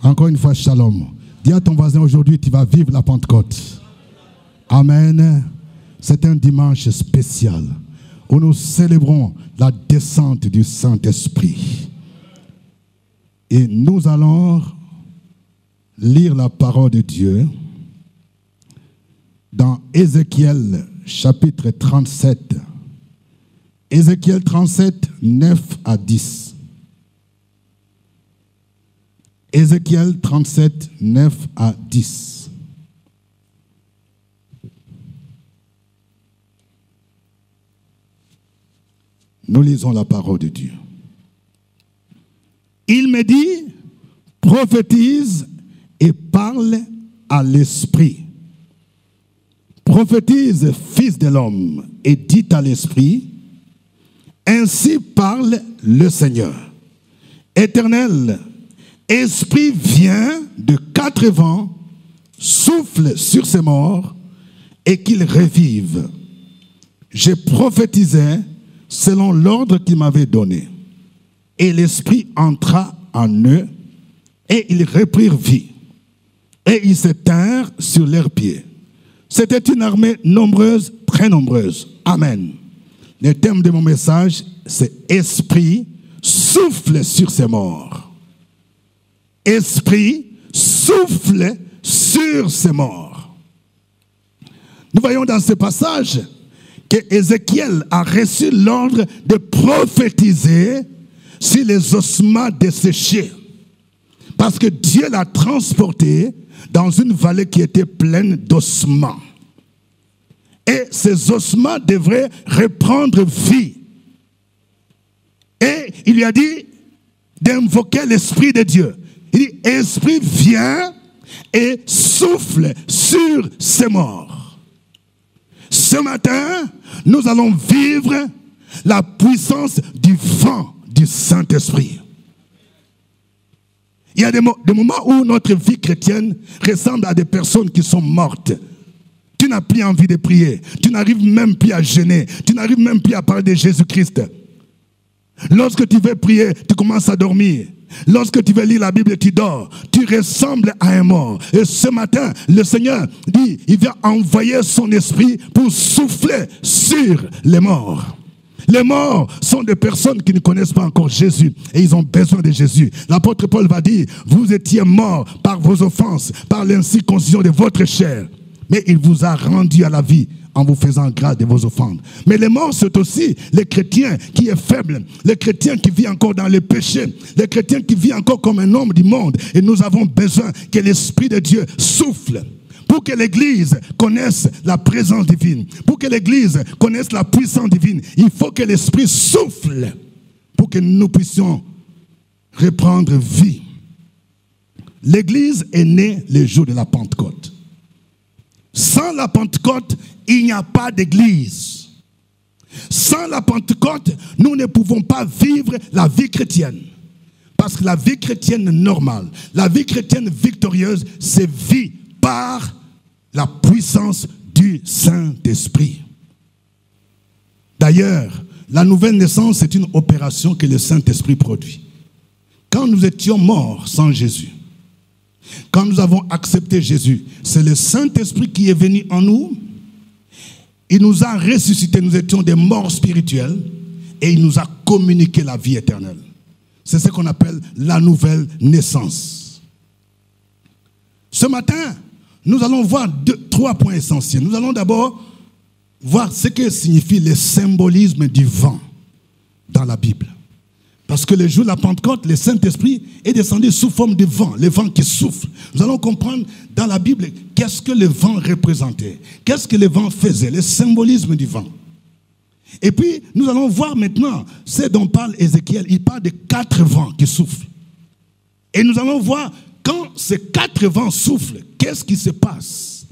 Encore une fois, shalom. Dis à ton voisin, aujourd'hui, tu vas vivre la Pentecôte. Amen. C'est un dimanche spécial où nous célébrons la descente du Saint-Esprit. Et nous allons lire la parole de Dieu dans Ézéchiel chapitre 37. Ézéchiel 37, 9 à 10. Ézéchiel 37, 9 à 10. Nous lisons la parole de Dieu. Il me dit, prophétise et parle à l'esprit. Prophétise, fils de l'homme, et dit à l'esprit, ainsi parle le Seigneur. Éternel, esprit vient de quatre vents, souffle sur ces morts, et qu'ils revivent. Je prophétisais selon l'ordre qu'il m'avait donné. Et l'esprit entra en eux, et ils reprirent vie. Et ils s'étinrent sur leurs pieds. C'était une armée nombreuse, très nombreuse. Amen. Le thème de mon message, c'est Esprit souffle sur ces morts. Esprit souffle sur ces morts. Nous voyons dans ce passage que Ézéchiel a reçu l'ordre de prophétiser sur les ossements desséchés. Parce que Dieu l'a transporté dans une vallée qui était pleine d'ossements. Et ces ossements devraient reprendre vie. Et il lui a dit d'invoquer l'Esprit de Dieu. Il dit, Esprit vient et souffle sur ces morts. Ce matin, nous allons vivre la puissance du vent du Saint-Esprit. Il y a des moments où notre vie chrétienne ressemble à des personnes qui sont mortes. Tu n'as plus envie de prier. Tu n'arrives même plus à jeûner. Tu n'arrives même plus à parler de Jésus-Christ. Lorsque tu veux prier, tu commences à dormir. Lorsque tu veux lire la Bible, tu dors. Tu ressembles à un mort. Et ce matin, le Seigneur dit, il vient envoyer son esprit pour souffler sur les morts. Les morts sont des personnes qui ne connaissent pas encore Jésus et ils ont besoin de Jésus. L'apôtre Paul va dire, vous étiez morts par vos offenses, par l'incirconcision de votre chair. Mais il vous a rendu à la vie en vous faisant grâce de vos offenses. Mais les morts, c'est aussi les chrétiens qui est faible, les chrétiens qui vivent encore dans le péché, les chrétiens qui vivent encore comme un homme du monde. Et nous avons besoin que l'Esprit de Dieu souffle. Pour que l'Église connaisse la présence divine, pour que l'Église connaisse la puissance divine, il faut que l'Esprit souffle pour que nous puissions reprendre vie. L'Église est née le jour de la Pentecôte. Sans la Pentecôte, il n'y a pas d'Église. Sans la Pentecôte, nous ne pouvons pas vivre la vie chrétienne. Parce que la vie chrétienne normale, la vie chrétienne victorieuse, c'est vie par la puissance du Saint-Esprit. D'ailleurs, la nouvelle naissance, c'est une opération que le Saint-Esprit produit. Quand nous étions morts sans Jésus, quand nous avons accepté Jésus, c'est le Saint-Esprit qui est venu en nous. Il nous a ressuscités, nous étions des morts spirituels et il nous a communiqué la vie éternelle. C'est ce qu'on appelle la nouvelle naissance. Ce matin, nous allons voir trois points essentiels. Nous allons d'abord voir ce que signifie le symbolisme du vent dans la Bible. Parce que le jour de la Pentecôte, le Saint-Esprit est descendu sous forme de vent, le vent qui souffle. Nous allons comprendre dans la Bible qu'est-ce que le vent représentait, qu'est-ce que le vent faisait, le symbolisme du vent. Et puis, nous allons voir maintenant ce dont parle Ézéchiel. Il parle de quatre vents qui soufflent. Et nous allons voir quand ces quatre vents soufflent, qu'est-ce qui se passe?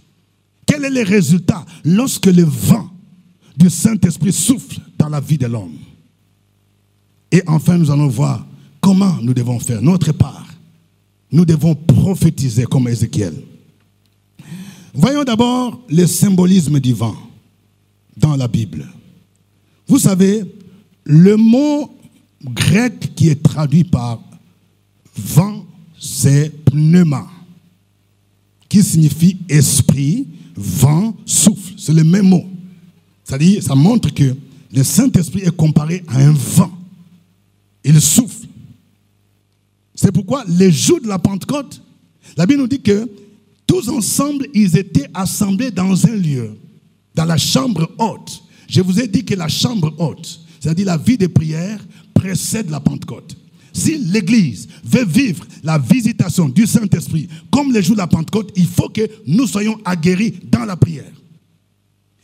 Quel est le résultat lorsque le vent du Saint-Esprit souffle dans la vie de l'homme? Et enfin, nous allons voir comment nous devons faire notre part. Nous devons prophétiser comme Ézéchiel. Voyons d'abord le symbolisme du vent dans la Bible. Vous savez, le mot grec qui est traduit par vent, c'est pneuma, qui signifie esprit, vent, souffle. C'est le même mot. C'est-à-dire, ça montre que le Saint-Esprit est comparé à un vent. Il souffle. C'est pourquoi les jours de la Pentecôte, la Bible nous dit que tous ensemble, ils étaient assemblés dans un lieu, dans la chambre haute. Je vous ai dit que la chambre haute, c'est-à-dire la vie de prière, précède la Pentecôte. Si l'Église veut vivre la visitation du Saint-Esprit comme les jours de la Pentecôte, il faut que nous soyons aguerris dans la prière.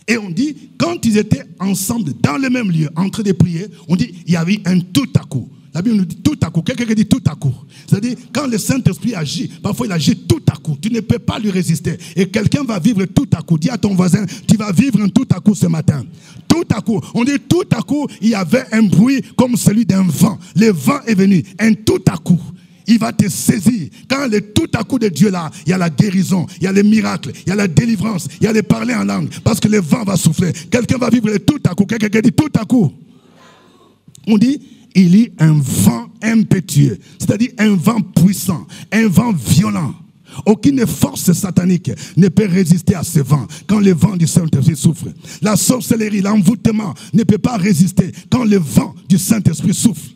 Et on dit, quand ils étaient ensemble dans le même lieu, en train de prier, on dit, il y avait un tout à coup. La Bible nous dit tout à coup. Quelqu'un dit tout à coup. C'est-à-dire, quand le Saint-Esprit agit, parfois il agit tout à coup. Tu ne peux pas lui résister. Et quelqu'un va vivre tout à coup. Dis à ton voisin, tu vas vivre un tout à coup ce matin. Tout à coup. On dit tout à coup, il y avait un bruit comme celui d'un vent. Le vent est venu. Un tout à coup. Il va te saisir. Quand le tout à coup de Dieu là, il y a la guérison, il y a les miracles, il y a la délivrance, il y a les parler en langue. Parce que le vent va souffler. Quelqu'un va vivre le tout à coup. Quelqu'un dit tout à coup. On dit, il y a un vent impétueux, c'est-à-dire un vent puissant, un vent violent. Aucune force satanique ne peut résister à ce vent quand le vent du Saint-Esprit souffle. La sorcellerie, l'envoûtement ne peut pas résister quand le vent du Saint-Esprit souffle.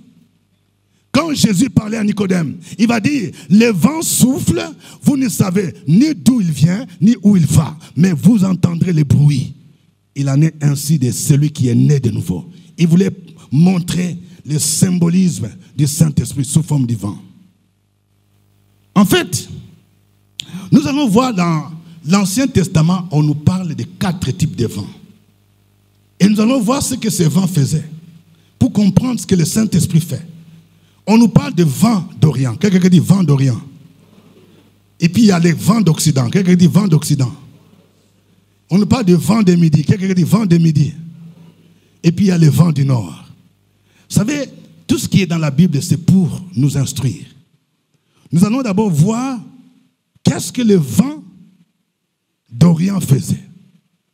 Quand Jésus parlait à Nicodème, il va dire, le vent souffle, vous ne savez ni d'où il vient, ni où il va, mais vous entendrez le bruit. Il en est ainsi de celui qui est né de nouveau. Il voulait montrer le symbolisme du Saint-Esprit sous forme du vent. En fait, nous allons voir dans l'Ancien Testament, on nous parle de 4 types de vents. Et nous allons voir ce que ces vents faisaient pour comprendre ce que le Saint-Esprit fait. On nous parle de vent d'Orient. Quelqu'un dit vent d'Orient. Et puis il y a les vents d'Occident. Quelqu'un dit vent d'Occident. On nous parle de vent de midi. Quelqu'un dit vent de midi. Et puis il y a les vents du Nord. Vous savez, tout ce qui est dans la Bible, c'est pour nous instruire. Nous allons d'abord voir qu'est-ce que le vent d'Orient faisait.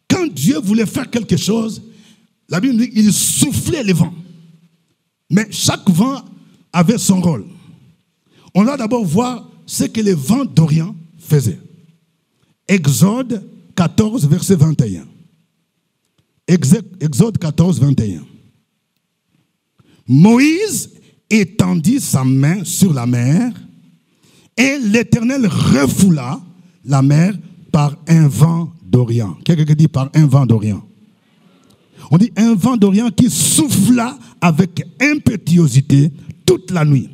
Quand Dieu voulait faire quelque chose, la Bible dit qu'il soufflait les vents. Mais chaque vent avait son rôle. On va d'abord voir ce que le vent d'Orient faisait. Exode 14, verset 21. Exode 14, 21. Moïse étendit sa main sur la mer et l'Éternel refoula la mer par un vent d'Orient. Quelqu'un dit par un vent d'Orient. On dit un vent d'Orient qui souffla avec impétuosité toute la nuit.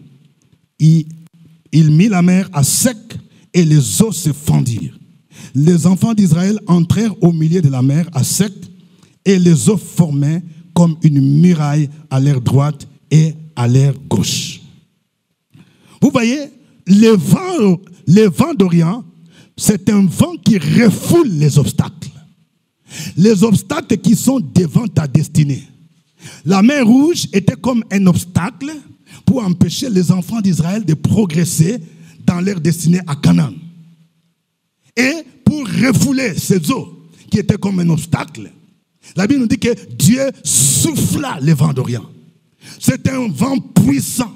Il mit la mer à sec et les eaux se fendirent. Les enfants d'Israël entrèrent au milieu de la mer à sec et les eaux formaient comme une muraille à l'air droite et à l'air gauche. Vous voyez, le vent d'Orient, c'est un vent qui refoule les obstacles. Les obstacles qui sont devant ta destinée. La mer Rouge était comme un obstacle pour empêcher les enfants d'Israël de progresser dans leur destinée à Canaan. Et pour refouler ces eaux qui étaient comme un obstacle, la Bible nous dit que Dieu souffla le vent d'Orient. C'est un vent puissant.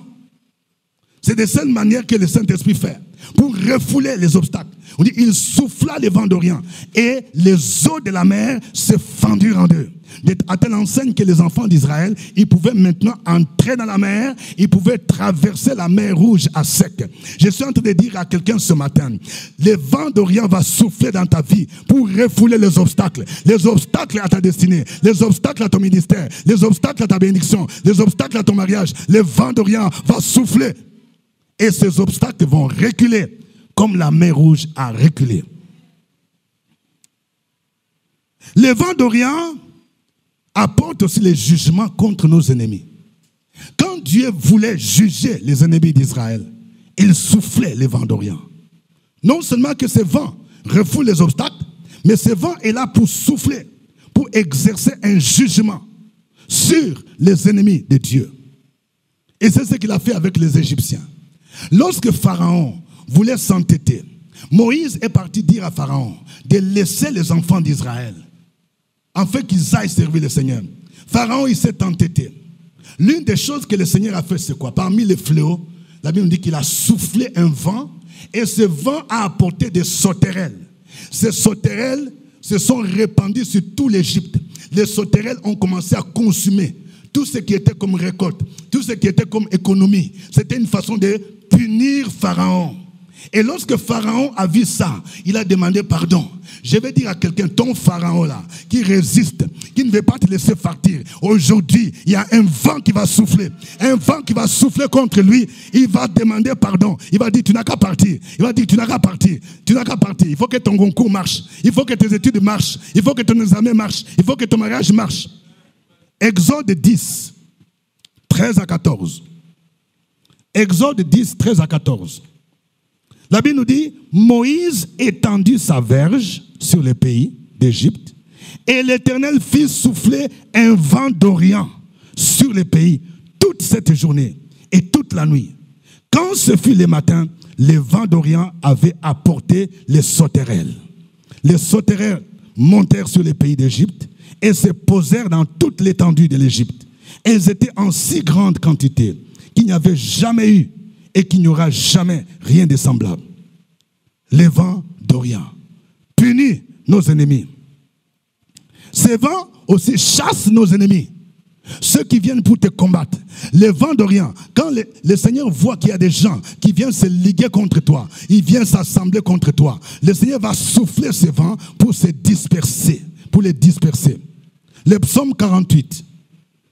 C'est de cette manière que le Saint-Esprit fait pour refouler les obstacles. On dit il souffla le vent d'Orient et les eaux de la mer se fendirent en deux. À telle enseigne que les enfants d'Israël, ils pouvaient maintenant entrer dans la mer, ils pouvaient traverser la mer Rouge à sec. Je suis en train de dire à quelqu'un ce matin, le vent d'Orient va souffler dans ta vie pour refouler les obstacles à ta destinée, les obstacles à ton ministère, les obstacles à ta bénédiction, les obstacles à ton mariage. Le vent d'Orient va souffler et ces obstacles vont reculer comme la mer Rouge a reculé. Le vent d'Orient apporte aussi les jugements contre nos ennemis. Quand Dieu voulait juger les ennemis d'Israël, il soufflait les vents d'Orient. Non seulement que ce vent refoule les obstacles, mais ce vent est là pour souffler, pour exercer un jugement sur les ennemis de Dieu. Et c'est ce qu'il a fait avec les Égyptiens. Lorsque Pharaon voulait s'entêter, Moïse est parti dire à Pharaon de laisser les enfants d'Israël afin qu'ils aillent servir le Seigneur. Pharaon, il s'est entêté. L'une des choses que le Seigneur a fait, c'est quoi? Parmi les fléaux, la Bible dit qu'il a soufflé un vent Et ce vent a apporté des sauterelles. Ces sauterelles se sont répandues sur tout l'Égypte. Les sauterelles ont commencé à consumer tout ce qui était comme récolte, tout ce qui était comme économie. C'était une façon de punir Pharaon. Et lorsque Pharaon a vu ça, il a demandé pardon. Je vais dire à quelqu'un, ton Pharaon là, qui résiste, qui ne veut pas te laisser partir. Aujourd'hui, il y a un vent qui va souffler. Un vent qui va souffler contre lui. Il va demander pardon. Il va dire, tu n'as qu'à partir. Il va dire, tu n'as qu'à partir. Tu n'as qu'à partir. Il faut que ton concours marche. Il faut que tes études marchent. Il faut que ton examen marche. Il faut que ton mariage marche. Exode 10, 13 à 14. Exode 10, 13 à 14. La Bible nous dit, Moïse étendit sa verge sur le pays d'Égypte, et l'Éternel fit souffler un vent d'Orient sur le pays toute cette journée et toute la nuit. Quand ce fut le matin, le vent d'Orient avait apporté les sauterelles. Les sauterelles montèrent sur le pays d'Égypte et se posèrent dans toute l'étendue de l'Égypte. Elles étaient en si grande quantité qu'il n'y avait jamais eu et qu'il n'y aura jamais rien de semblable. Les vents d'Orient punissent nos ennemis. Ces vents aussi chassent nos ennemis. Ceux qui viennent pour te combattre. Les vents d'Orient, quand le Seigneur voit qu'il y a des gens qui viennent se liguer contre toi, ils viennent s'assembler contre toi, le Seigneur va souffler ces vents pour se disperser, pour les disperser. Le psaume 48.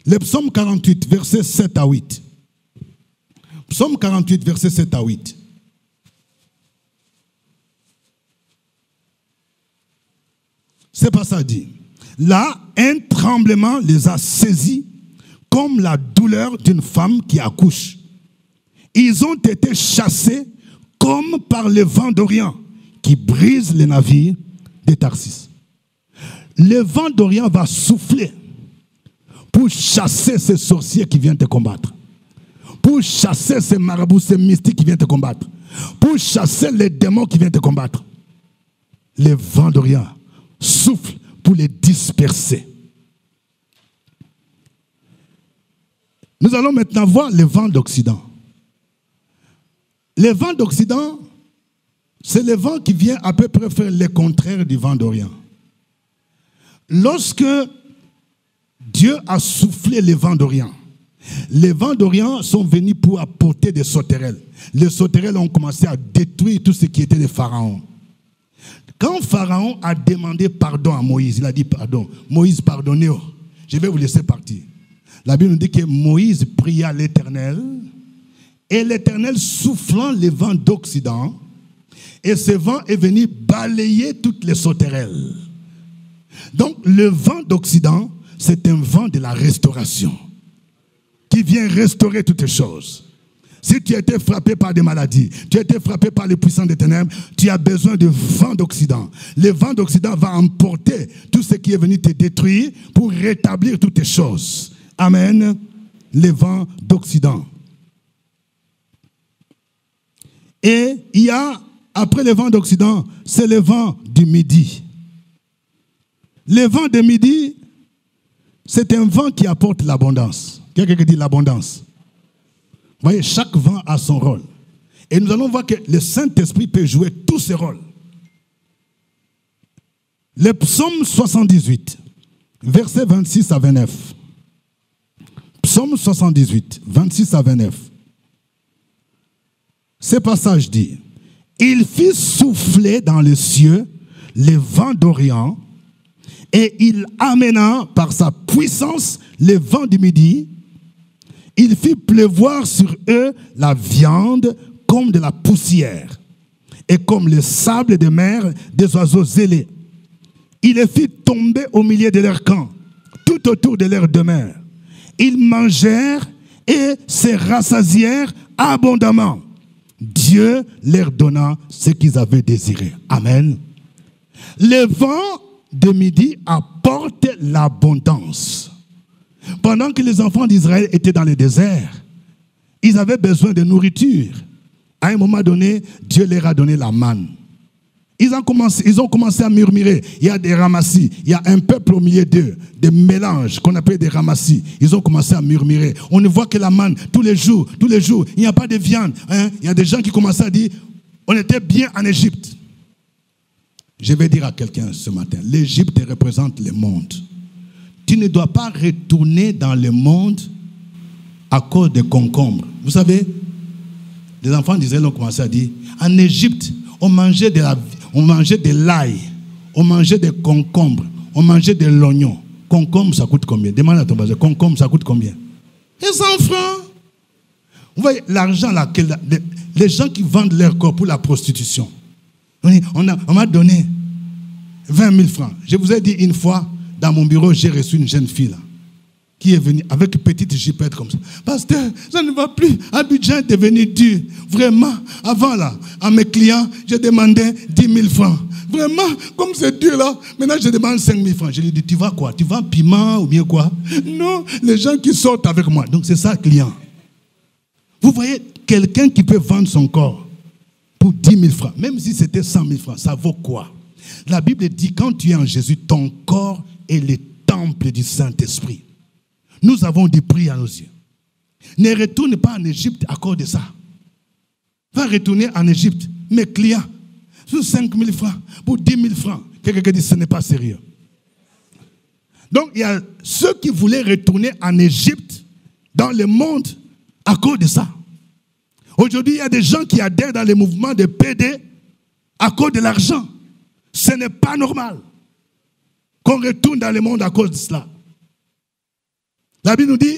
Le psaume 48, versets 7 à 8. Psaume 48, versets 7 à 8. C'est pas ça dit. Là, un tremblement les a saisis comme la douleur d'une femme qui accouche. Ils ont été chassés comme par le vent d'Orient qui brise les navires de Tarsis. Le vent d'Orient va souffler pour chasser ces sorciers qui viennent te combattre. Pour chasser ces marabouts, ces mystiques qui viennent te combattre. Pour chasser les démons qui viennent te combattre. Le vent d'Orient souffle pour les disperser. Nous allons maintenant voir le vent d'Occident. Le vent d'Occident, c'est le vent qui vient à peu près faire le contraire du vent d'Orient. Lorsque Dieu a soufflé les vents d'Orient, les vents d'Orient sont venus pour apporter des sauterelles. Les sauterelles ont commencé à détruire tout ce qui était des pharaons. Quand Pharaon a demandé pardon à Moïse, il a dit pardon. Moïse, pardonnez-moi, je vais vous laisser partir. La Bible nous dit que Moïse pria l'Éternel, et l'Éternel soufflant les vents d'Occident, et ce vent est venu balayer toutes les sauterelles. Donc le vent d'Occident, c'est un vent de la restauration, qui vient restaurer toutes les choses. Si tu as été frappé par des maladies, tu as été frappé par les puissants des ténèbres, tu as besoin de vent d'Occident. Le vent d'Occident va emporter tout ce qui est venu te détruire pour rétablir toutes les choses. Amen. Le vent d'Occident. Et il y a, après le vent d'Occident, c'est le vent du Midi. Le vent du Midi, c'est un vent qui apporte l'abondance. Quelqu'un qui dit l'abondance. Vous voyez, chaque vent a son rôle. Et nous allons voir que le Saint-Esprit peut jouer tous ses rôles. Le psaume 78, versets 26 à 29. Psaume 78, 26 à 29. Ce passage dit, « Il fit souffler dans les cieux les vents d'Orient, et il amena par sa puissance les vents du Midi. Il fit pleuvoir sur eux la viande comme de la poussière et comme le sable de mer des oiseaux zélés. Il les fit tomber au milieu de leur camp, tout autour de leur demeure. Ils mangèrent et se rassasièrent abondamment. Dieu leur donna ce qu'ils avaient désiré. » Amen. Le vent de Midi apporte l'abondance. Pendant que les enfants d'Israël étaient dans le désert, ils avaient besoin de nourriture. À un moment donné, Dieu leur a donné la manne. Ils ont commencé à murmurer. Il y a des ramassis. Il y a un peuple au milieu d'eux, des mélanges qu'on appelle des ramassis. Ils ont commencé à murmurer. On ne voit que la manne tous les jours. Il n'y a pas de viande. Hein? Il y a des gens qui commençaient à dire, on était bien en Égypte. Je vais dire à quelqu'un ce matin, l'Égypte représente le monde. Tu ne dois pas retourner dans le monde à cause des concombres. Vous savez, les enfants d'Israël ont commencé à dire, en Égypte, on mangeait de l'ail, on mangeait des concombres, on mangeait de l'oignon. Concombre, ça coûte combien? Demande à ton voisin, concombre, ça coûte combien? Et 100 francs. Vous voyez, l'argent là, les gens qui vendent leur corps pour la prostitution, on m'a donné 20 000 francs. Je vous ai dit une fois, dans mon bureau, j'ai reçu une jeune fille là, qui est venue avec une petite jupette comme ça. Pasteur, ça ne va plus. Abidjan est devenu dur. Vraiment, avant là, à mes clients, je demandais 10 000 francs. Vraiment, comme c'est dur là, maintenant je demande 5 000 francs. Je lui dis, tu vas quoi? Tu vas piment ou bien quoi? Non, les gens qui sortent avec moi. Donc c'est ça, client. Vous voyez, quelqu'un qui peut vendre son corps pour 10 000 francs, même si c'était 100 000 francs, ça vaut quoi? La Bible dit, quand tu es en Jésus, ton corps est le temple du Saint-Esprit. Nous avons du prix à nos yeux. Ne retourne pas en Égypte à cause de ça. Va retourner en Égypte. Mes clients, sur 5 000 francs, pour 10 000 francs. Quelqu'un dit, ce n'est pas sérieux. Donc, il y a ceux qui voulaient retourner en Égypte, dans le monde, à cause de ça. Aujourd'hui, il y a des gens qui adhèrent dans les mouvements de PD à cause de l'argent. Ce n'est pas normal qu'on retourne dans le monde à cause de cela. La Bible nous dit,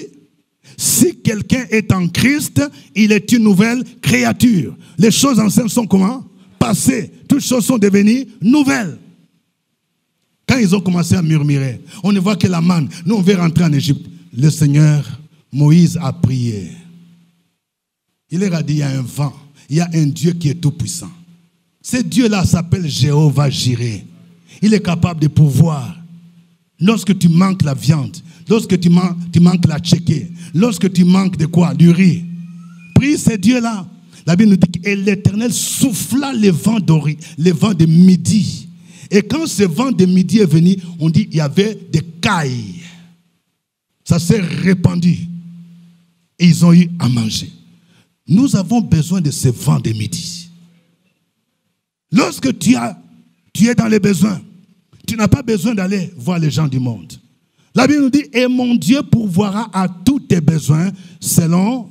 si quelqu'un est en Christ, il est une nouvelle créature. Les choses anciennes sont comment? Passées. Toutes choses sont devenues nouvelles. Quand ils ont commencé à murmurer, on ne voit que la manne. Nous, on veut rentrer en Égypte. Le Seigneur, Moïse a prié. Il leur a dit, il y a un vent, il y a un Dieu qui est tout puissant. Ce Dieu-là s'appelle Jéhovah Jireh. Il est capable de pouvoir. Lorsque tu manques la viande, lorsque tu manques la tchéké, lorsque tu manques de quoi? Du riz. Prie ce Dieu-là. La Bible nous dit que l'Éternel souffla le vent de midi. Et quand ce vent de midi est venu, on dit qu'il y avait des cailles. Ça s'est répandu. Et ils ont eu à manger. Nous avons besoin de ce vent de midi. Lorsque tu es dans les besoins, tu n'as pas besoin d'aller voir les gens du monde. La Bible nous dit, et mon Dieu pourvoira à tous tes besoins selon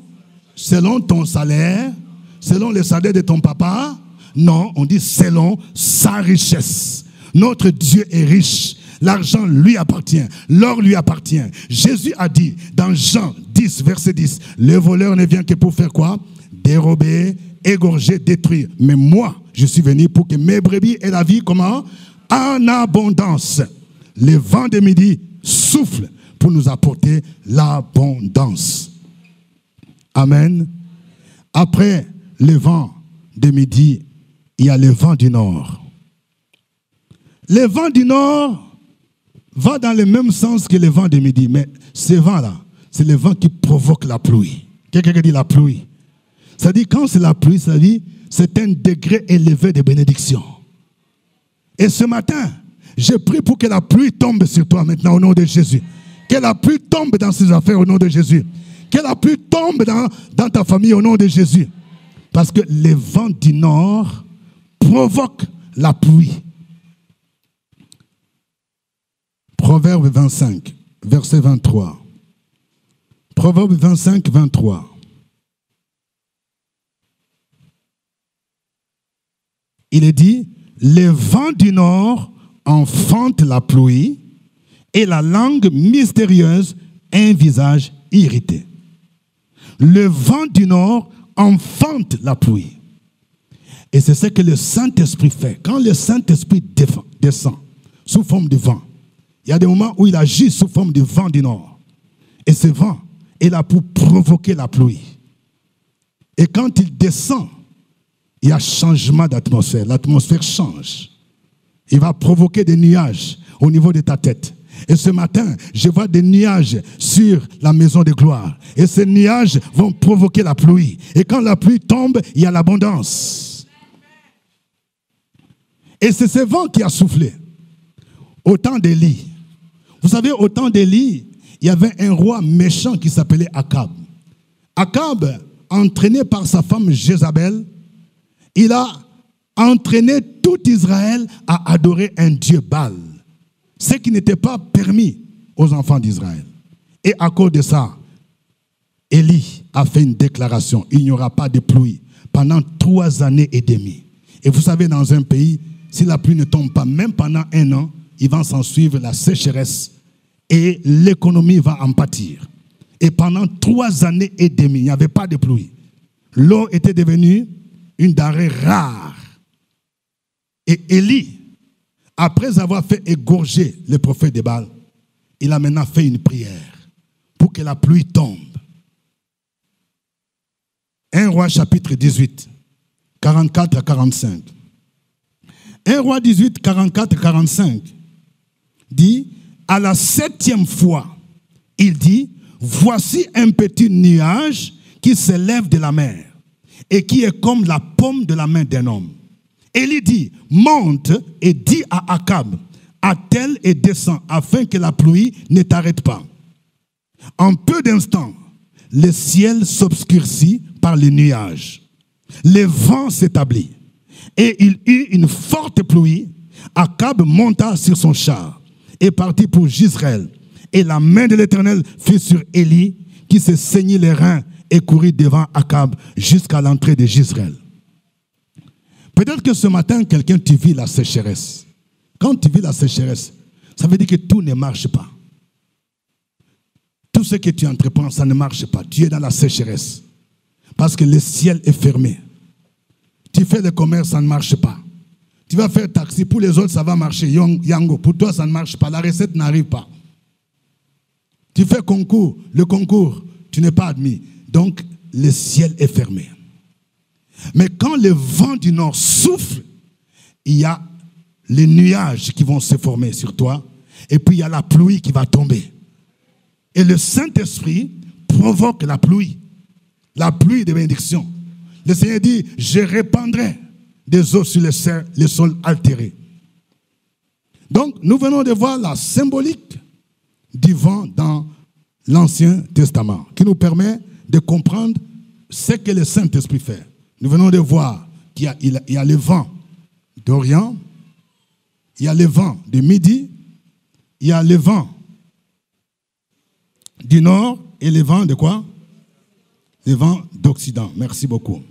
ton salaire, selon le salaire de ton papa. Non, on dit selon sa richesse. Notre Dieu est riche. L'argent lui appartient. L'or lui appartient. Jésus a dit dans Jean 10, verset 10, le voleur ne vient que pour faire quoi? Dérober, égorger, détruire. Mais moi, je suis venu pour que mes brebis aient la vie, comment? En abondance. Le vent de midi souffle pour nous apporter l'abondance. Amen. Après le vent de midi, il y a le vent du nord. Le vent du nord va dans le même sens que le vent de midi. Mais ce vent-là, c'est le vent qui provoque la pluie. Quelqu'un dit la pluie. Ça dit, quand c'est la pluie, ça dit, c'est un degré élevé de bénédiction. Et ce matin, je prie pour que la pluie tombe sur toi maintenant au nom de Jésus. Que la pluie tombe dans ses affaires au nom de Jésus. Que la pluie tombe dans ta famille au nom de Jésus. Parce que les vents du nord provoquent la pluie. Proverbe 25, verset 23. Proverbe 25, 23. Il est dit, les vents du nord enfantent la pluie et la langue mystérieuse un visage irrité. Le vent du nord enfante la pluie. Et c'est ce que le Saint-Esprit fait. Quand le Saint-Esprit descend sous forme de vent, il y a des moments où il agit sous forme de vent du nord. Et ce vent est là pour provoquer la pluie. Et quand il descend, il y a changement d'atmosphère. L'atmosphère change. Il va provoquer des nuages au niveau de ta tête. Et ce matin, je vois des nuages sur la maison de gloire. Et ces nuages vont provoquer la pluie. Et quand la pluie tombe, il y a l'abondance. Et c'est ce vent qui a soufflé. Au temps d'Élie. Vous savez, au temps d'Élie, il y avait un roi méchant qui s'appelait Akab. Akab, entraîné par sa femme Jézabel, il a entraîné tout Israël à adorer un dieu Baal, ce qui n'était pas permis aux enfants d'Israël. Et à cause de ça, Élie a fait une déclaration, il n'y aura pas de pluie pendant 3 années et demie. Et vous savez, dans un pays, si la pluie ne tombe pas, même pendant 1 an, il va s'en suivre la sécheresse et l'économie va en pâtir. Et pendant 3 années et demie, il n'y avait pas de pluie. L'eau était devenue une denrée rare. Et Élie, après avoir fait égorger les prophètes de Baal, il a maintenant fait une prière pour que la pluie tombe. 1 Roi chapitre 18, 44 à 45. 1 Roi 18, 44 à 45 dit, à la 7e fois, il dit, voici un petit nuage qui s'élève de la mer et qui est comme la paume de la main d'un homme. Élie dit, monte et dis à Akab, attelle et descend afin que la pluie ne t'arrête pas. En peu d'instants, le ciel s'obscurcit par les nuages. Le vent s'établit et il eut une forte pluie. Akab monta sur son char et partit pour Jezreel. Et la main de l'Éternel fut sur Élie, qui se saignit les reins et courut devant Akab jusqu'à l'entrée de Jezreel. Peut-être que ce matin, quelqu'un, tu vis la sécheresse. Quand tu vis la sécheresse, ça veut dire que tout ne marche pas. Tout ce que tu entreprends, ça ne marche pas. Tu es dans la sécheresse. Parce que le ciel est fermé. Tu fais le commerce, ça ne marche pas. Tu vas faire taxi, pour les autres, ça va marcher. Yango, pour toi, ça ne marche pas. La recette n'arrive pas. Tu fais concours, le concours, tu n'es pas admis. Donc, le ciel est fermé. Mais quand le vent du nord souffle, il y a les nuages qui vont se former sur toi. Et puis, il y a la pluie qui va tomber. Et le Saint-Esprit provoque la pluie de bénédiction. Le Seigneur dit, je répandrai des eaux sur le sol altéré. Donc, nous venons de voir la symbolique du vent dans l'Ancien Testament, qui nous permet de comprendre ce que le Saint-Esprit fait. Nous venons de voir qu'il y a le vent d'Orient, il y a le vent de Midi, il y a le vent du Nord et le vent de quoi? Le vent d'Occident. Merci beaucoup.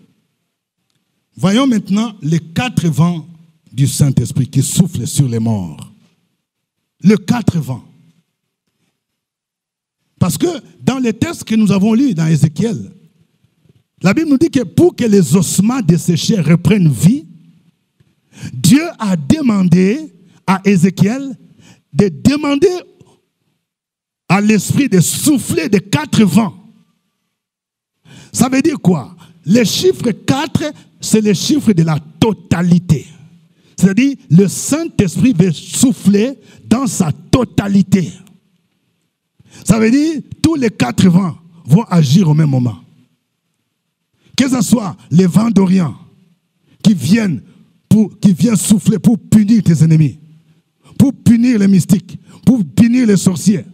Voyons maintenant les 4 vents du Saint-Esprit qui soufflent sur les morts. Les 4 vents. Parce que dans les textes que nous avons lus dans Ézéchiel, la Bible nous dit que pour que les ossements desséchés reprennent vie, Dieu a demandé à Ézéchiel de demander à l'esprit de souffler de 4 vents. Ça veut dire quoi? Le chiffre 4, c'est le chiffre de la totalité. C'est-à-dire, le Saint-Esprit veut souffler dans sa totalité. Ça veut dire, tous les 4 vents vont agir au même moment. Que ce soit les vents d'Orient qui viennent souffler pour punir tes ennemis, pour punir les mystiques, pour punir les sorciers.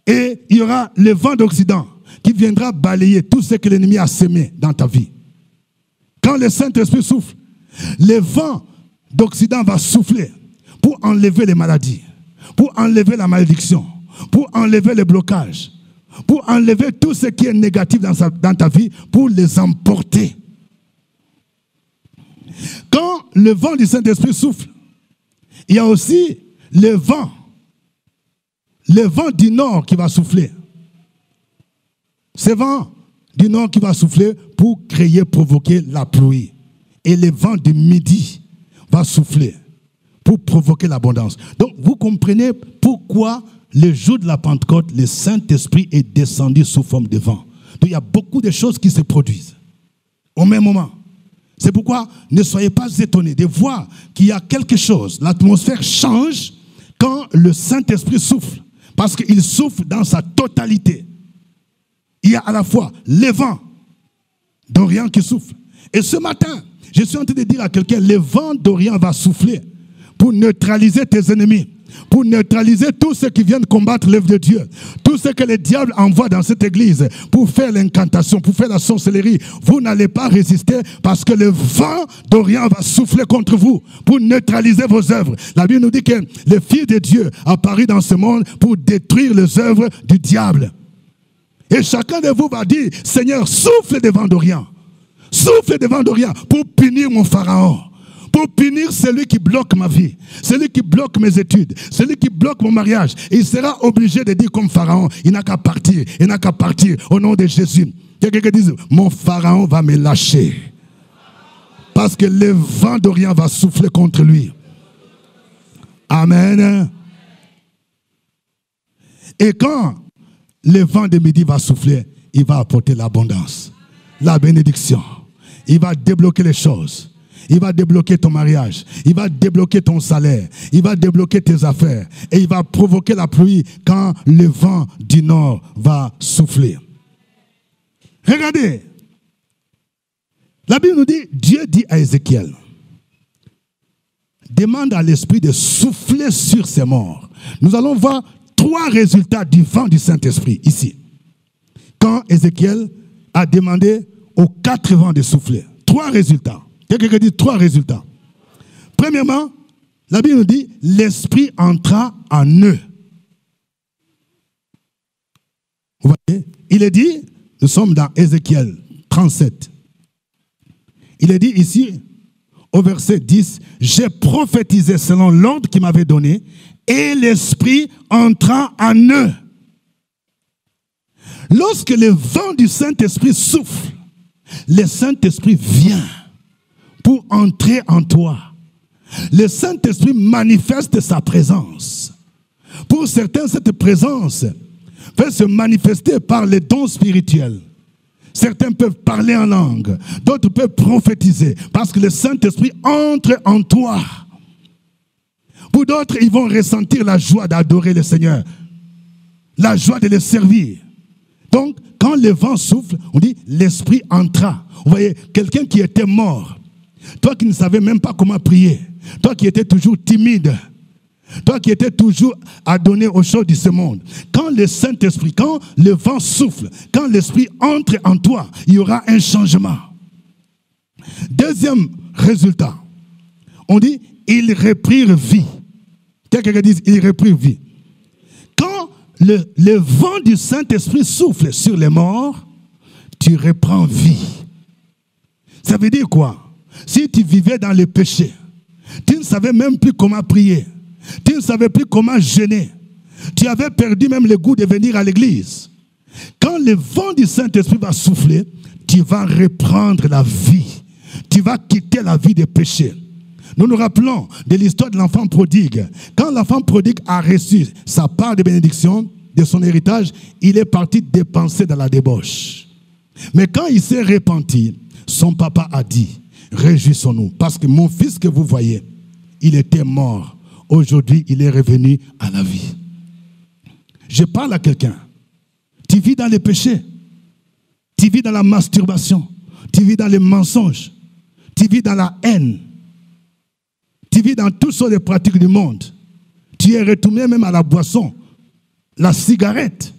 Et il y aura le vent d'Occident qui viendra balayer tout ce que l'ennemi a semé dans ta vie. Quand le Saint-Esprit souffle, le vent d'Occident va souffler pour enlever les maladies, pour enlever la malédiction, pour enlever les blocages, pour enlever tout ce qui est négatif dans ta vie, pour les emporter. Quand le vent du Saint-Esprit souffle, il y a aussi le vent du nord qui va souffler. Ce vent du nord qui va souffler pour provoquer la pluie. Et le vent du midi va souffler pour provoquer l'abondance. Donc, vous comprenez pourquoi le jour de la Pentecôte, le Saint-Esprit est descendu sous forme de vent. Donc, il y a beaucoup de choses qui se produisent au même moment. C'est pourquoi ne soyez pas étonnés de voir qu'il y a quelque chose. L'atmosphère change quand le Saint-Esprit souffle. Parce qu'il souffle dans sa totalité. Il y a à la fois le vent d'Orient qui souffle. Et ce matin, je suis en train de dire à quelqu'un, le vent d'Orient va souffler pour neutraliser tes ennemis, pour neutraliser tous ceux qui viennent combattre l'œuvre de Dieu. Tout ce que le diable envoie dans cette église pour faire l'incantation, pour faire la sorcellerie, vous n'allez pas résister parce que le vent d'Orient va souffler contre vous pour neutraliser vos œuvres. La Bible nous dit que le Fils de Dieu apparu dans ce monde pour détruire les œuvres du diable. Et chacun de vous va dire, Seigneur, souffle des vents d'Orient. Souffle des vents d'Orient pour punir mon Pharaon. Pour punir celui qui bloque ma vie, celui qui bloque mes études, celui qui bloque mon mariage. Et il sera obligé de dire comme Pharaon, il n'a qu'à partir, il n'a qu'à partir au nom de Jésus. Quelqu'un qui dit, mon Pharaon va me lâcher. Parce que le vent d'Orient va souffler contre lui. Amen. Et quand le vent de midi va souffler, il va apporter l'abondance, la bénédiction. Il va débloquer les choses. Il va débloquer ton mariage. Il va débloquer ton salaire. Il va débloquer tes affaires. Et il va provoquer la pluie quand le vent du nord va souffler. Regardez. La Bible nous dit, Dieu dit à Ézéchiel, demande à l'Esprit de souffler sur ces morts. Nous allons voir 3 résultats du vent du Saint-Esprit ici. Quand Ézéchiel a demandé aux 4 vents de souffler. 3 résultats. Quelqu'un dit 3 résultats. Premièrement, la Bible nous dit, l'Esprit entra en eux. Vous voyez? Il est dit, nous sommes dans Ézéchiel 37. Il est dit ici, au verset 10, j'ai prophétisé selon l'ordre qu'il m'avait donné, et l'Esprit entra en eux. Lorsque le vent du Saint-Esprit souffle, le Saint-Esprit vient pour entrer en toi. Le Saint-Esprit manifeste sa présence. Pour certains, cette présence peut se manifester par les dons spirituels. Certains peuvent parler en langue, d'autres peuvent prophétiser, parce que le Saint-Esprit entre en toi. Pour d'autres, ils vont ressentir la joie d'adorer le Seigneur, la joie de le servir. Donc, quand le vent souffle, on dit l'Esprit entra. Vous voyez, quelqu'un qui était mort, toi qui ne savais même pas comment prier, toi qui étais toujours timide, toi qui étais toujours adonné aux choses de ce monde, quand le Saint-Esprit, quand le vent souffle, quand l'Esprit entre en toi, il y aura un changement. Deuxième résultat, on dit, ils reprirent vie. Quelqu'un dit, ils reprirent vie. Quand le vent du Saint-Esprit souffle sur les morts, tu reprends vie. Ça veut dire quoi? Si tu vivais dans le péché, tu ne savais même plus comment prier, tu ne savais plus comment jeûner, tu avais perdu même le goût de venir à l'église. Quand le vent du Saint-Esprit va souffler, tu vas reprendre la vie. Tu vas quitter la vie de péché. Nous nous rappelons de l'histoire de l'enfant prodigue. Quand l'enfant prodigue a reçu sa part de bénédiction, de son héritage, il est parti dépenser dans la débauche. Mais quand il s'est repenti, son papa a dit, réjouissons-nous, parce que mon fils que vous voyez, il était mort. Aujourd'hui, il est revenu à la vie. Je parle à quelqu'un. Tu vis dans les péchés. Tu vis dans la masturbation. Tu vis dans les mensonges. Tu vis dans la haine. Tu vis dans toutes sortes de pratiques du monde. Tu es retourné même à la boisson, la cigarette.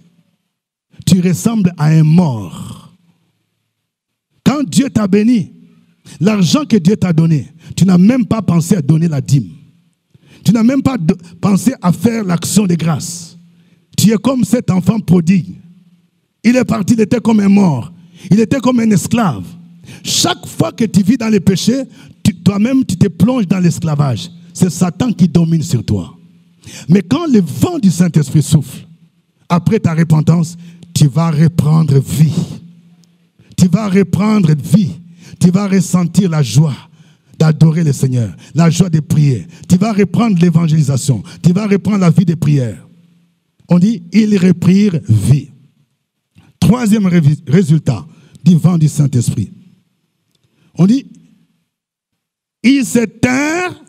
Tu ressembles à un mort. Quand Dieu t'a béni, l'argent que Dieu t'a donné, tu n'as même pas pensé à donner la dîme. Tu n'as même pas pensé à faire l'action de grâce. Tu es comme cet enfant prodigue. Il est parti, il était comme un mort. Il était comme un esclave. Chaque fois que tu vis dans les péchés, toi-même tu te plonges dans l'esclavage. C'est Satan qui domine sur toi. Mais quand le vent du Saint-Esprit souffle, après ta repentance, tu vas reprendre vie. Tu vas reprendre vie. Tu vas ressentir la joie d'adorer le Seigneur, la joie de prier. Tu vas reprendre l'évangélisation. Tu vas reprendre la vie de prière. On dit, ils reprirent vie. Troisième résultat du vent du Saint-Esprit. On dit, ils s'éteignirent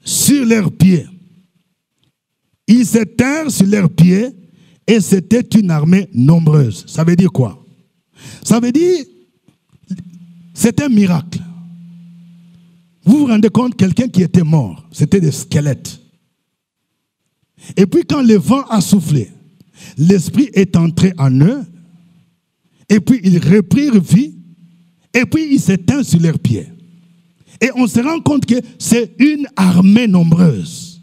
sur leurs pieds. Ils s'éteignirent sur leurs pieds et c'était une armée nombreuse. Ça veut dire quoi? Ça veut dire, c'est un miracle. Vous vous rendez compte, quelqu'un qui était mort, c'était des squelettes. Et puis quand le vent a soufflé, l'esprit est entré en eux, et puis ils reprirent vie, et puis ils s'éteignent sur leurs pieds. Et on se rend compte que c'est une armée nombreuse.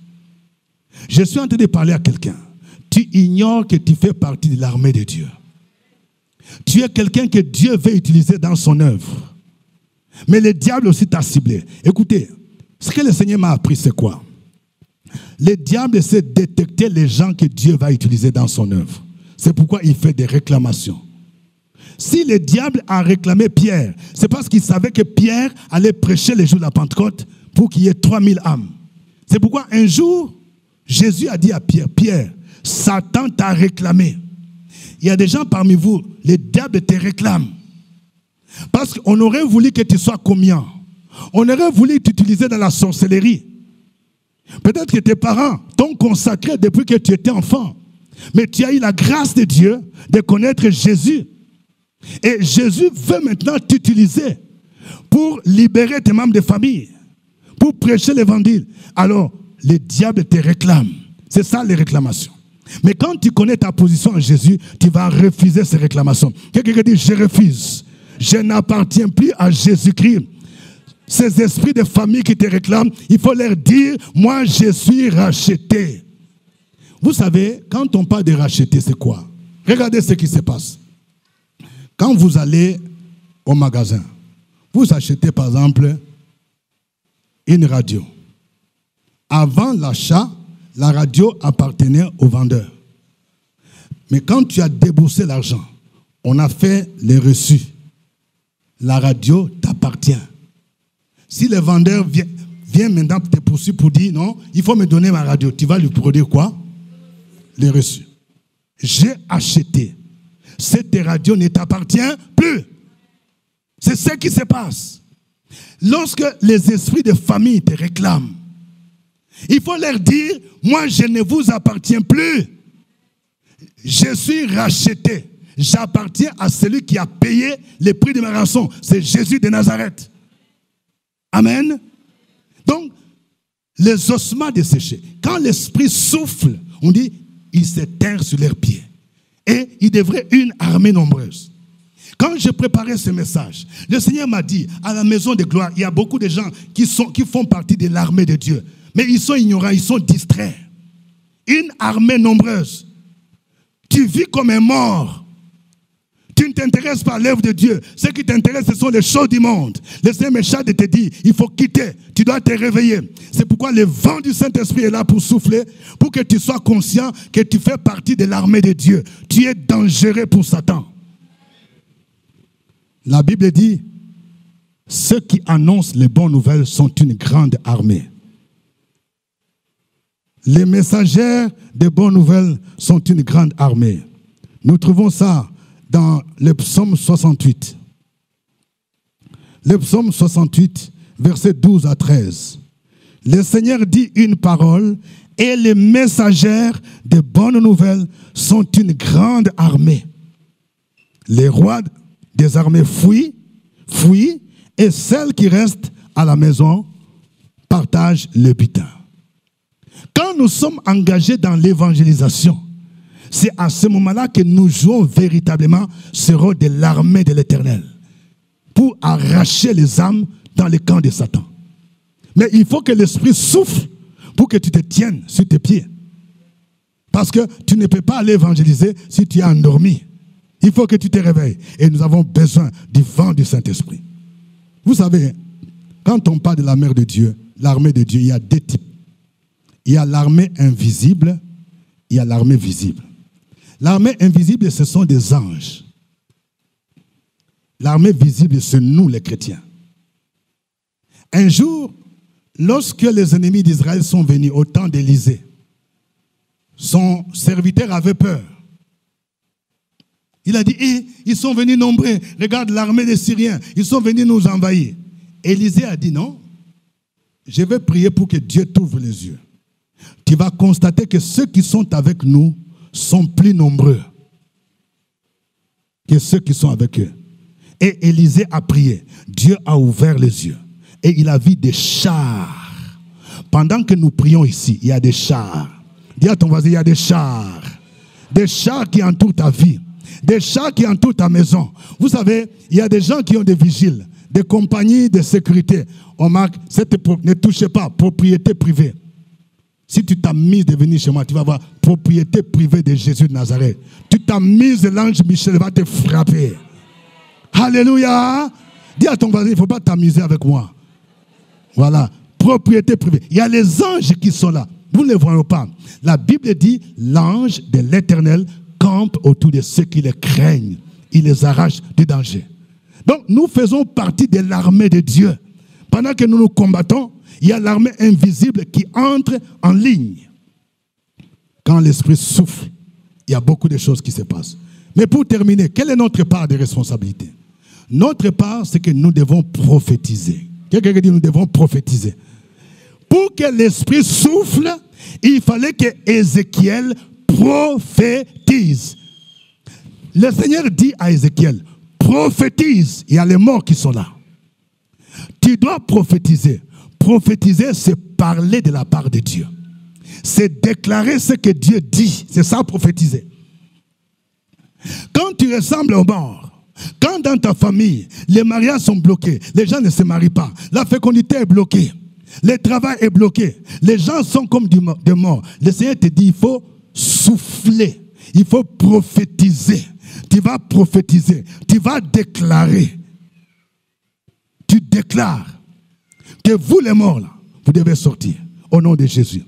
Je suis en train de parler à quelqu'un. Tu ignores que tu fais partie de l'armée de Dieu. Tu es quelqu'un que Dieu veut utiliser dans son œuvre. Mais le diable aussi t'a ciblé. Écoutez, ce que le Seigneur m'a appris, c'est quoi? Le diable sait détecter les gens que Dieu va utiliser dans son œuvre. C'est pourquoi il fait des réclamations. Si le diable a réclamé Pierre, c'est parce qu'il savait que Pierre allait prêcher les jours de la Pentecôte pour qu'il y ait 3000 âmes. C'est pourquoi un jour, Jésus a dit à Pierre, Pierre, Satan t'a réclamé. Il y a des gens parmi vous, le diable te réclame. Parce qu'on aurait voulu que tu sois communiant. On aurait voulu t'utiliser dans la sorcellerie. Peut-être que tes parents t'ont consacré depuis que tu étais enfant. Mais tu as eu la grâce de Dieu de connaître Jésus. Et Jésus veut maintenant t'utiliser pour libérer tes membres de famille, pour prêcher l'évangile. Alors, le diable te réclame. C'est ça les réclamations. Mais quand tu connais ta position en Jésus, tu vas refuser ces réclamations. Quelqu'un dit, je refuse. Je n'appartiens plus à Jésus-Christ. Ces esprits de famille qui te réclament, il faut leur dire, moi je suis racheté. Vous savez, quand on parle de racheter, c'est quoi? Regardez ce qui se passe. Quand vous allez au magasin, vous achetez par exemple une radio. Avant l'achat, la radio appartenait au vendeur. Mais quand tu as déboursé l'argent, on a fait les reçus. La radio t'appartient. Si le vendeur vient maintenant te poursuivre pour dire non, il faut me donner ma radio, tu vas lui produire quoi? Les reçus. J'ai acheté. Cette radio ne t'appartient plus. C'est ce qui se passe. Lorsque les esprits de famille te réclament, il faut leur dire, moi je ne vous appartiens plus. Je suis racheté. J'appartiens à celui qui a payé le prix de ma rançon. C'est Jésus de Nazareth. Amen. Donc, les ossements desséchés. Quand l'esprit souffle, on dit, ils s'éteint sur leurs pieds. Et il devrait une armée nombreuse. Quand je préparais ce message, le Seigneur m'a dit, à la maison de gloire, il y a beaucoup de gens qui font partie de l'armée de Dieu. Mais ils sont ignorants, ils sont distraits. Une armée nombreuse. Tu vis comme un mort. Tu ne t'intéresses pas à l'œuvre de Dieu. Ce qui t'intéresse, ce sont les choses du monde. Le Seigneur me charge de te dire, il faut quitter. Tu dois te réveiller. C'est pourquoi le vent du Saint-Esprit est là pour souffler, pour que tu sois conscient que tu fais partie de l'armée de Dieu. Tu es dangereux pour Satan. La Bible dit, ceux qui annoncent les bonnes nouvelles sont une grande armée. Les messagères des bonnes nouvelles sont une grande armée. Nous trouvons ça dans le psaume 68. Le psaume 68, versets 12 à 13. Le Seigneur dit une parole et les messagères des bonnes nouvelles sont une grande armée. Les rois des armées fuient, et celles qui restent à la maison partagent le butin. Quand nous sommes engagés dans l'évangélisation, c'est à ce moment-là que nous jouons véritablement ce rôle de l'armée de l'Éternel pour arracher les âmes dans le camp de Satan. Mais il faut que l'Esprit souffle pour que tu te tiennes sur tes pieds. Parce que tu ne peux pas aller évangéliser si tu es endormi. Il faut que tu te réveilles. Et nous avons besoin du vent du Saint-Esprit. Vous savez, quand on parle de la mère de Dieu, l'armée de Dieu, il y a deux types. Il y a l'armée invisible, il y a l'armée visible. L'armée invisible, ce sont des anges. L'armée visible, c'est nous les chrétiens. Un jour, lorsque les ennemis d'Israël sont venus au temps d'Élisée, son serviteur avait peur. Il a dit, ils sont venus nombreux. Regarde l'armée des Syriens. Ils sont venus nous envahir. Élisée a dit, non, je vais prier pour que Dieu t'ouvre les yeux. Tu vas constater que ceux qui sont avec nous sont plus nombreux que ceux qui sont avec eux. Et Élisée a prié. Dieu a ouvert les yeux. Et il a vu des chars. Pendant que nous prions ici, il y a des chars Dis à ton voisin, il y a des chars. Des chars qui entourent ta vie. Des chars qui entourent ta maison. Vous savez, il y a des gens qui ont des vigiles, des compagnies de sécurité. On marque, ne touchez pas, propriété privée. Si tu t'amuses de venir chez moi, tu vas voir propriété privée de Jésus de Nazareth. Tu t'amuses, l'ange Michel va te frapper. Alléluia. Dis à ton voisin, il ne faut pas t'amuser avec moi. Voilà, propriété privée. Il y a les anges qui sont là. Vous ne les voyez pas. La Bible dit, l'ange de l'Éternel campe autour de ceux qui les craignent. Il les arrache du danger. Donc, nous faisons partie de l'armée de Dieu. Pendant que nous nous combattons, il y a l'armée invisible qui entre en ligne. Quand l'Esprit souffle, il y a beaucoup de choses qui se passent. Mais pour terminer, quelle est notre part de responsabilité? Notre part, c'est que nous devons prophétiser. Quelqu'un dit, nous devons prophétiser. Pour que l'Esprit souffle, il fallait que Ézéchiel prophétise. Le Seigneur dit à Ézéchiel, prophétise. Il y a les morts qui sont là. Tu dois prophétiser. Prophétiser, c'est parler de la part de Dieu. C'est déclarer ce que Dieu dit. C'est ça, prophétiser. Quand tu ressembles aux morts, quand dans ta famille, les mariages sont bloqués, les gens ne se marient pas, la fécondité est bloquée, le travail est bloqué, les gens sont comme des morts. Le Seigneur te dit, il faut souffler, il faut prophétiser. Tu vas prophétiser, tu vas déclarer. Tu déclares que vous les morts, là, vous devez sortir au nom de Jésus.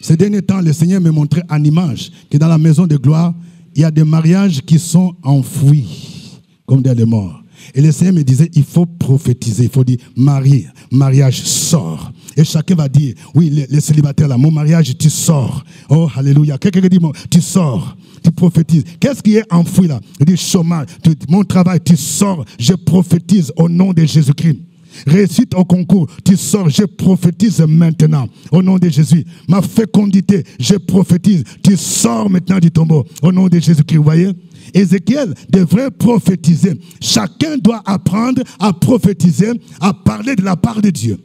Ces derniers temps, le Seigneur me montrait en image que dans la maison de gloire, il y a des mariages qui sont enfouis comme des morts. Et le Seigneur me disait, il faut prophétiser, il faut dire, mariage sort. Et chacun va dire, oui, les célibataires là, mon mariage, tu sors. Oh, alléluia. Quelqu'un dit, tu sors, tu prophétises. Qu'est-ce qui est enfoui là? Il dit, chômage, mon travail, tu sors, je prophétise au nom de Jésus-Christ. Réussite au concours, tu sors, je prophétise maintenant au nom de Jésus. Ma fécondité, je prophétise, tu sors maintenant du tombeau au nom de Jésus-Christ. Vous voyez? Ézéchiel devrait prophétiser. Chacun doit apprendre à prophétiser, à parler de la part de Dieu.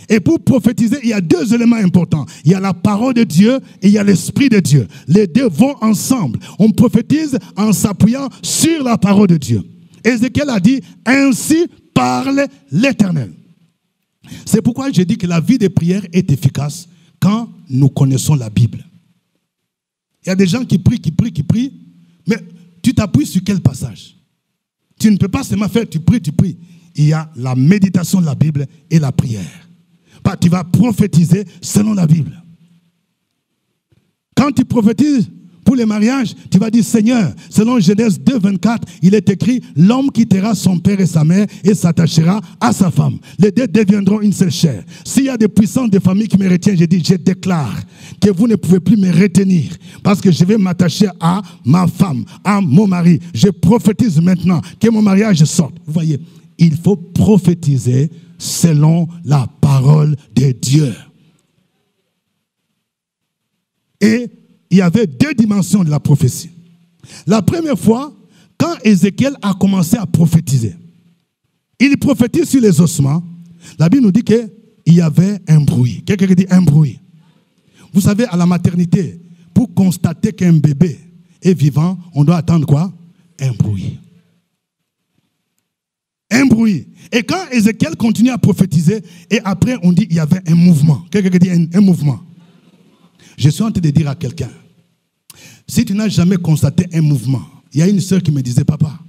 Et pour prophétiser, il y a deux éléments importants. Il y a la parole de Dieu et il y a l'Esprit de Dieu. Les deux vont ensemble. On prophétise en s'appuyant sur la parole de Dieu. Ézéchiel a dit, ainsi parle l'Éternel. C'est pourquoi je dis que la vie de prière est efficace quand nous connaissons la Bible. Il y a des gens qui prient, mais tu t'appuies sur quel passage? Tu ne peux pas seulement faire, tu pries. Il y a la méditation de la Bible et la prière. Tu vas prophétiser selon la Bible. Quand tu prophétises pour les mariages, tu vas dire, Seigneur, selon Genèse 2, 24, il est écrit, l'homme quittera son père et sa mère et s'attachera à sa femme. Les deux deviendront une seule chair. S'il y a des puissances de famille qui me retiennent, je dis, je déclare que vous ne pouvez plus me retenir parce que je vais m'attacher à ma femme, à mon mari. Je prophétise maintenant que mon mariage sorte. Vous voyez, il faut prophétiser selon la parole de Dieu. Et il y avait deux dimensions de la prophétie. La première fois, quand Ézéchiel a commencé à prophétiser, il prophétise sur les ossements. La Bible nous dit qu'il y avait un bruit. Quelqu'un dit un bruit. Vous savez, à la maternité, pour constater qu'un bébé est vivant, on doit attendre quoi? Un bruit. Un bruit. Et quand Ézéchiel continue à prophétiser, et après on dit qu'il y avait un mouvement. Quelqu'un dit un mouvement. Je suis en train de dire à quelqu'un, si tu n'as jamais constaté un mouvement, il y a une sœur qui me disait, papa,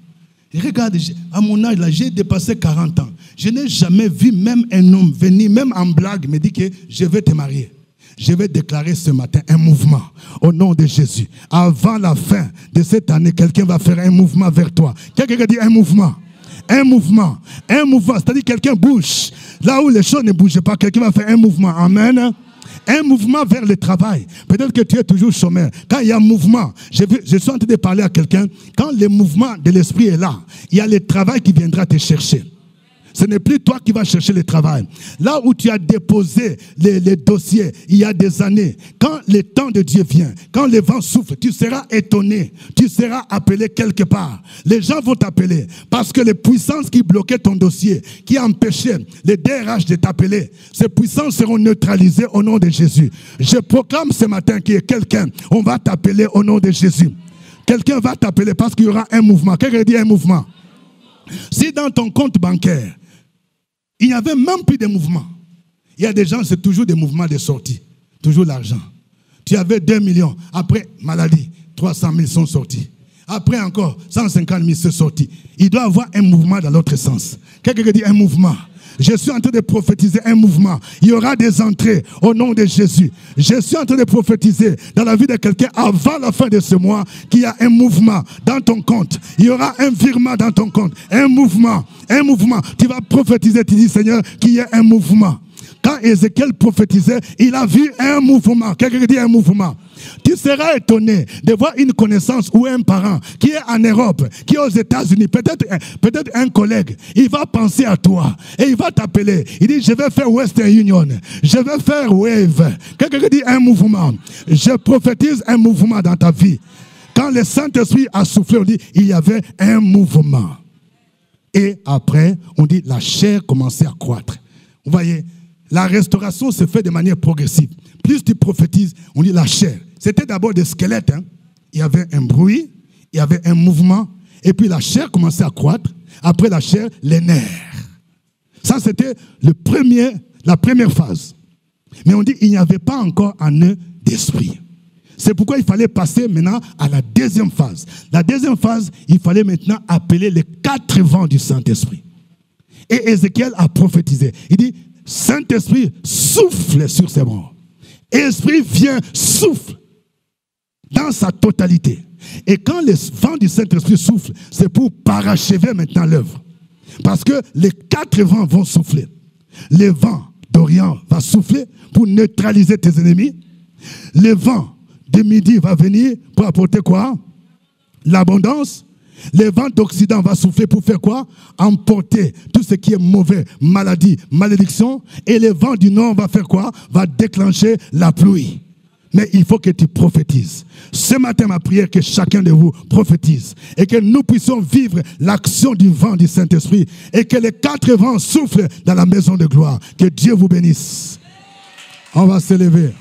regarde, à mon âge, là, j'ai dépassé 40 ans. Je n'ai jamais vu même un homme venir, même en blague, me dire que je vais te marier. Je vais déclarer ce matin un mouvement au nom de Jésus. Avant la fin de cette année, quelqu'un va faire un mouvement vers toi. Quelqu'un dit un mouvement. Un mouvement. Un mouvement. C'est-à-dire quelqu'un bouge. Là où les choses ne bougent pas, quelqu'un va faire un mouvement. Amen. Un mouvement vers le travail. Peut-être que tu es toujours chômeur. Quand il y a un mouvement, je suis en train de parler à quelqu'un. Quand le mouvement de l'esprit est là, il y a le travail qui viendra te chercher. Ce n'est plus toi qui vas chercher le travail. Là où tu as déposé les dossiers il y a des années, quand le temps de Dieu vient, quand le vent souffle, tu seras étonné, tu seras appelé quelque part. Les gens vont t'appeler parce que les puissances qui bloquaient ton dossier, qui empêchaient les DRH de t'appeler, ces puissances seront neutralisées au nom de Jésus. Je proclame ce matin qu'il y a quelqu'un, on va t'appeler au nom de Jésus. Quelqu'un va t'appeler parce qu'il y aura un mouvement. Quelqu'un dit un mouvement. Si dans ton compte bancaire, il n'y avait même plus de mouvement. Il y a des gens, c'est toujours des mouvements de sortie. Toujours l'argent. Tu avais 2 millions. Après, maladie, 300 000 sont sortis. Après encore, 150 000 sont sortis. Il doit y avoir un mouvement dans l'autre sens. Quelqu'un dit un mouvement. Je suis en train de prophétiser un mouvement. Il y aura des entrées au nom de Jésus. Je suis en train de prophétiser dans la vie de quelqu'un avant la fin de ce mois qu'il y a un mouvement dans ton compte. Il y aura un virement dans ton compte. Un mouvement. Un mouvement. Tu vas prophétiser, tu dis Seigneur, qu'il y ait un mouvement. Quand Ézéchiel prophétisait, il a vu un mouvement. Quelqu'un dit un mouvement. Tu seras étonné de voir une connaissance ou un parent qui est en Europe, qui est aux États-Unis, peut-être un collègue. Il va penser à toi et il va t'appeler. Il dit, je vais faire Western Union, je vais faire Wave. Quelqu'un dit un mouvement. Je prophétise un mouvement dans ta vie. Quand le Saint-Esprit a soufflé, on dit, il y avait un mouvement. Et après, on dit, la chair commençait à croître. Vous voyez, la restauration se fait de manière progressive. Plus tu prophétises, on dit la chair. C'était d'abord des squelettes. Hein. Il y avait un bruit, il y avait un mouvement, et puis la chair commençait à croître. Après la chair, les nerfs. Ça, c'était la première phase. Mais on dit qu'il n'y avait pas encore en eux d'esprit. C'est pourquoi il fallait passer maintenant à la deuxième phase. La deuxième phase, il fallait maintenant appeler les 4 vents du Saint-Esprit. Et Ézéchiel a prophétisé. Il dit, Saint-Esprit souffle sur ces morts. Esprit vient, souffle dans sa totalité. Et quand les vents du Saint-Esprit soufflent, c'est pour parachever maintenant l'œuvre. Parce que les 4 vents vont souffler. Le vent d'Orient va souffler pour neutraliser tes ennemis. Le vent de midi va venir pour apporter quoi? L'abondance. Le vent d'Occident va souffler pour faire quoi? Emporter tout ce qui est mauvais, maladie, malédiction. Et le vent du Nord va faire quoi? Va déclencher la pluie. Mais il faut que tu prophétises. Ce matin, ma prière, que chacun de vous prophétise. Et que nous puissions vivre l'action du vent du Saint-Esprit. Et que les 4 vents soufflent dans la maison de gloire. Que Dieu vous bénisse. On va se lever.